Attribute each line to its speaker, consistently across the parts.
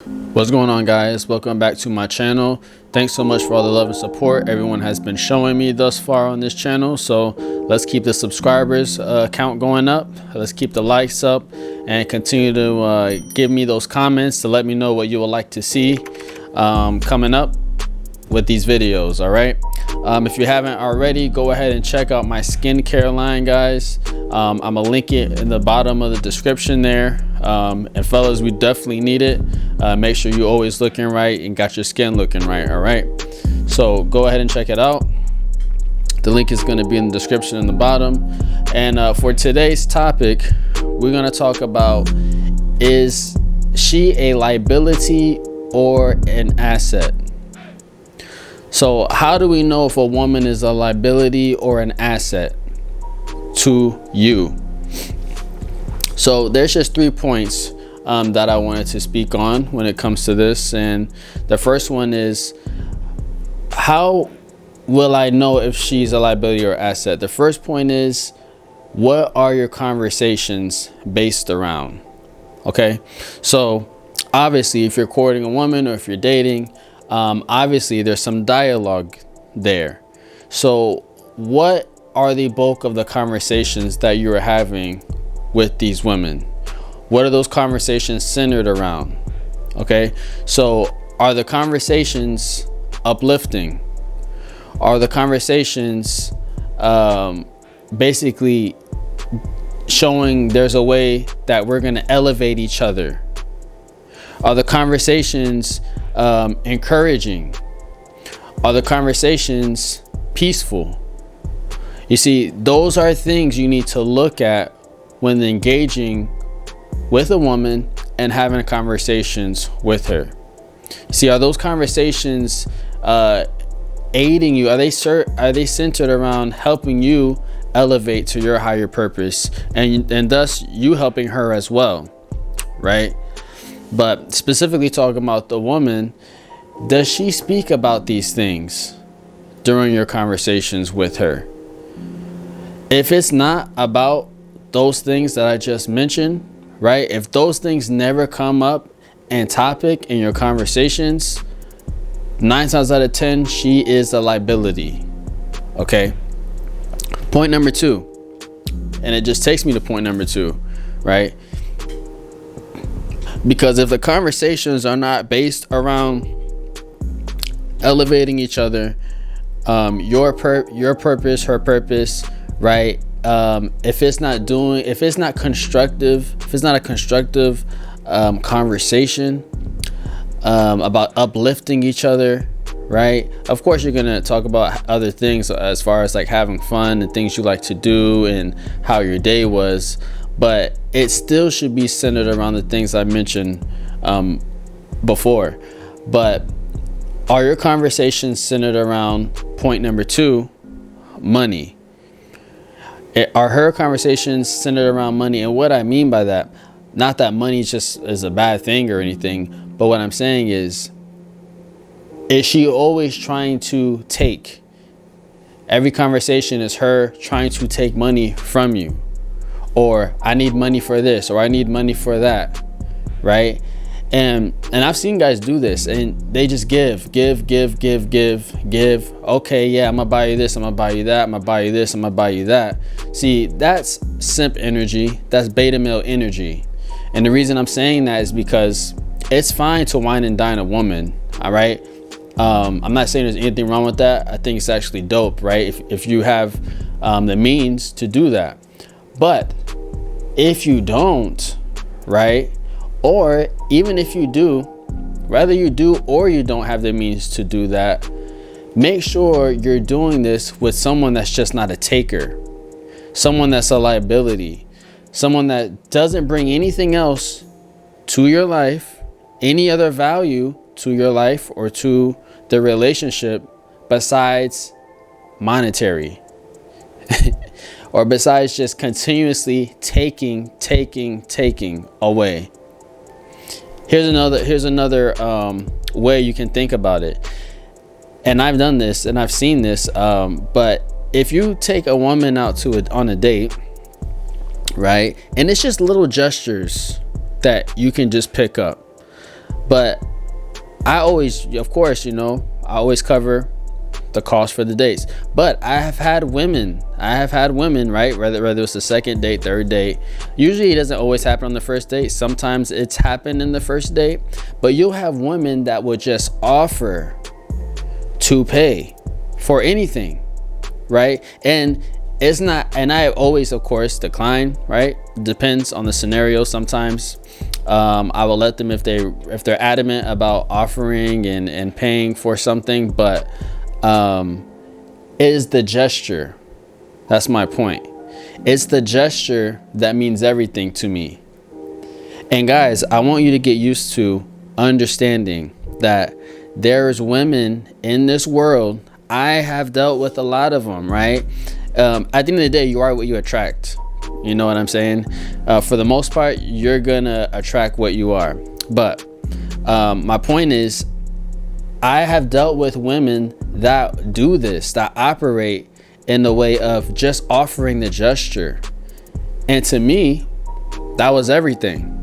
Speaker 1: What's going on, guys? Welcome back to my channel. Thanks so much for all the love and support everyone has been showing me thus far on this channel. So let's keep the subscribers count going up. Let's keep the likes up and continue to give me those comments to let me know what you would like to see coming up with these videos. All right, if you haven't already, go ahead and check out my skincare line, guys. I'm gonna link it in the bottom of the description there. And fellas, we definitely need it. Make sure you're always looking right and got your skin looking right. All right, so go ahead and check it out. The link is going to be in the description in the bottom. And for today's topic, we're going to talk about, is she a liability or an asset? So how do we know if a woman is a liability or an asset to you? So there's just 3 points that I wanted to speak on when it comes to this. And the first one is, how will I know if she's a liability or asset? The first point is, what are your conversations based around? Okay, so obviously if you're courting a woman or if you're dating, obviously there's some dialogue there. So what are the bulk of the conversations that you are having with these women? What are those conversations centered around? Okay, so are the conversations uplifting? Are the conversations basically showing there's a way that we're going to elevate each other? Are the conversations encouraging? Are the conversations peaceful? You see, those are things you need to look at when engaging with a woman and having conversations with her. See, are those conversations aiding you? Are they centered around helping you elevate to your higher purpose, and thus you helping her as well, right? But specifically talking about the woman, does she speak about these things during your conversations with her? If it's not about those things that I just mentioned, right? If those things never come up and topic in your conversations, 9 times out of 10, she is a liability. Okay. Point number 2, and it just takes me to point number 2, right? Because if the conversations are not based around elevating each other, your purpose, her purpose, right? If it's not constructive, if it's not a constructive conversation about uplifting each other, right? Of course, you're gonna talk about other things as far as like having fun and things you like to do and how your day was, but it still should be centered around the things I mentioned before. But are your conversations centered around point number 2, money? Are her conversations centered around money? And what I mean by that, not that money just is a bad thing or anything, but what I'm saying is she always trying to take? Every conversation is her trying to take money from you, or I need money for this, or I need money for that, right? And I've seen guys do this, and they just give. Okay, yeah, I'm gonna buy you this, I'm gonna buy you that, I'm gonna buy you this, I'm gonna buy you that. See, that's simp energy. That's beta male energy. And the reason I'm saying that is because it's fine to wine and dine a woman. All right. I'm not saying there's anything wrong with that. I think it's actually dope, right? If you have the means to do that. But if you don't, right? Or even if you do, whether you do or you don't have the means to do that, make sure you're doing this with someone that's just not a taker, someone that's a liability, someone that doesn't bring anything else to your life, any other value to your life or to the relationship besides monetary. Or besides just continuously taking away. Here's another way you can think about it. And I've done this and I've seen this. But if you take a woman out on a date, right? And it's just little gestures that you can just pick up. But I always, of course, I always cover the cost for the dates. But I have had women, right? Whether it's the second date, third date. Usually it doesn't always happen on the first date. Sometimes it's happened in the first date. But you'll have women that will just offer to pay for anything, right? And it's not, and I always, of course, decline, right? Depends on the scenario. Sometimes I will let them if they're adamant about offering and paying for something. But it is the gesture. That's my point. It's the gesture that means everything to me. And guys, I want you to get used to understanding that there's women in this world. I have dealt with a lot of them, right? At the end of the day, you are what you attract. You know what I'm saying? For the most part, you're gonna attract what you are. But my point is, I have dealt with women that do this, that operate in the way of just offering the gesture. And to me, that was everything,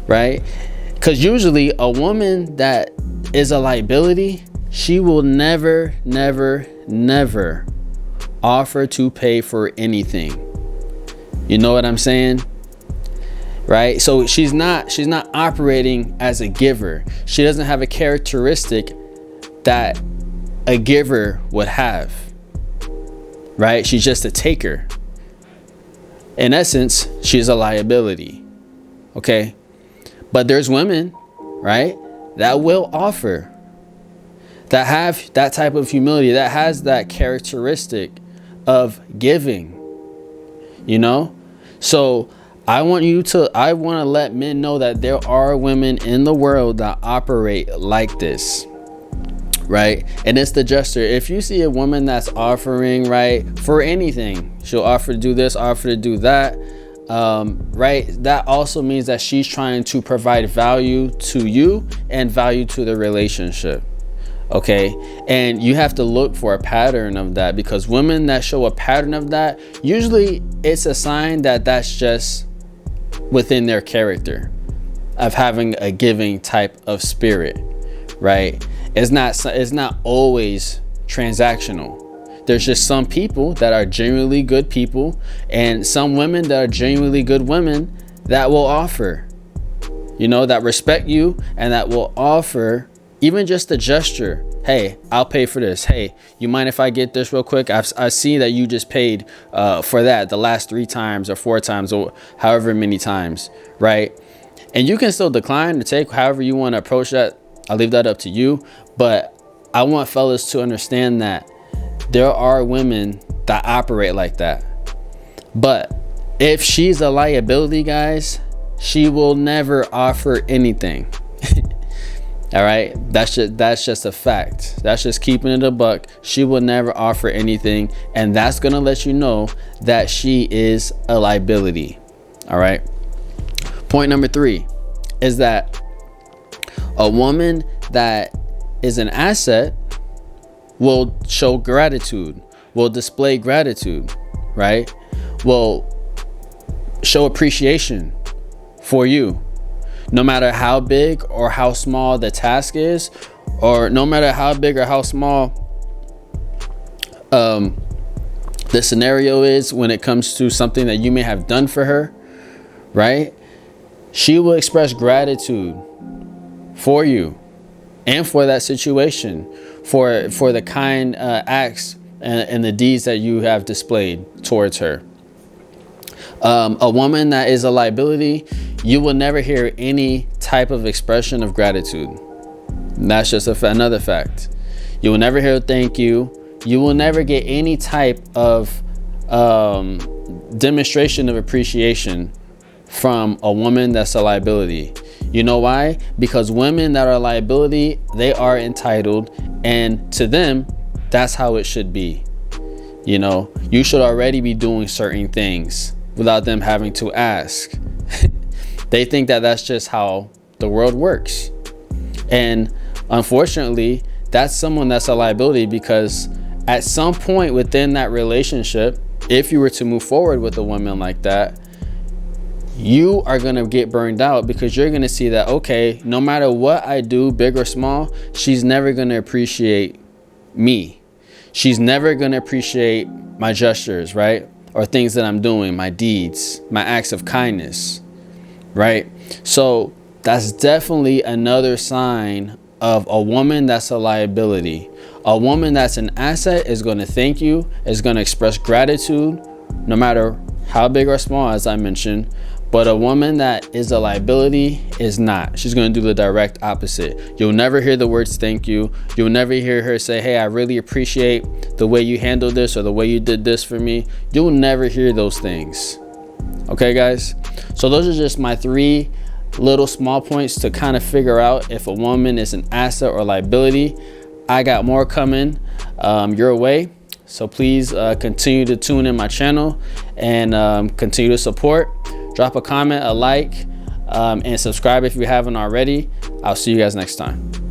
Speaker 1: right? Because usually a woman that is a liability, she will never offer to pay for anything. You know what I'm saying? Right? So she's not operating as a giver. She doesn't have a characteristic that a giver would have. Right? She's just a taker. In essence, she's a liability. Okay? But there's women, right, that will offer, that have that type of humility, that has that characteristic of giving. So I want to let men know that there are women in the world that operate like this, right? And it's the gesture. If you see a woman that's offering, right, for anything, she'll offer to do this, offer to do that, right? That also means that she's trying to provide value to you and value to the relationship. Okay, and you have to look for a pattern of that, because women that show a pattern of that, usually it's a sign that that's just within their character of having a giving type of spirit, right? It's not always transactional. There's just some people that are genuinely good people, and some women that are genuinely good women that will offer, that respect you and that will offer even just a gesture. Hey, I'll pay for this. Hey, you mind if I get this real quick? I see that you just paid for that the last 3 times or 4 times or however many times, right? And you can still decline to take however you want to approach that. I'll leave that up to you. But I want fellas to understand that there are women that operate like that. But if she's a liability, guys, she will never offer anything. All right, that's just a fact. That's just keeping it a buck. She will never offer anything, and that's gonna let you know that she is a liability. All right. Point number 3 is that a woman that is an asset will show gratitude, will display gratitude, right? Will show appreciation for you. No matter how big or how small the task is, or no matter how big or how small the scenario is when it comes to something that you may have done for her, right? She will express gratitude for you and for that situation, for the kind acts and the deeds that you have displayed towards her. A woman that is a liability, you will never hear any type of expression of gratitude. And that's just another fact. You will never hear thank you. You will never get any type of demonstration of appreciation from a woman that's a liability. You know why? Because women that are a liability, they are entitled, and to them, that's how it should be. You should already be doing certain things without them having to ask. They think that that's just how the world works. And unfortunately, that's someone that's a liability, because at some point within that relationship, if you were to move forward with a woman like that, you are going to get burned out, because you're going to see that, okay, no matter what I do, big or small, she's never going to appreciate me. She's never going to appreciate my gestures, right? Or things that I'm doing, my deeds, my acts of kindness, right? So that's definitely another sign of a woman that's a liability. A woman that's an asset is going to thank you, is going to express gratitude, no matter how big or small, as I mentioned. But a woman that is a liability is not. She's going to do the direct opposite. You'll never hear the words thank you. You'll never hear her say, hey, I really appreciate the way you handled this, or the way you did this for me. You'll never hear those things. Okay, guys? So those are just my 3 little small points to kind of figure out if a woman is an asset or liability. I got more coming your way. So please continue to tune in my channel and continue to support. Drop a comment, a like, and subscribe if you haven't already. I'll see you guys next time.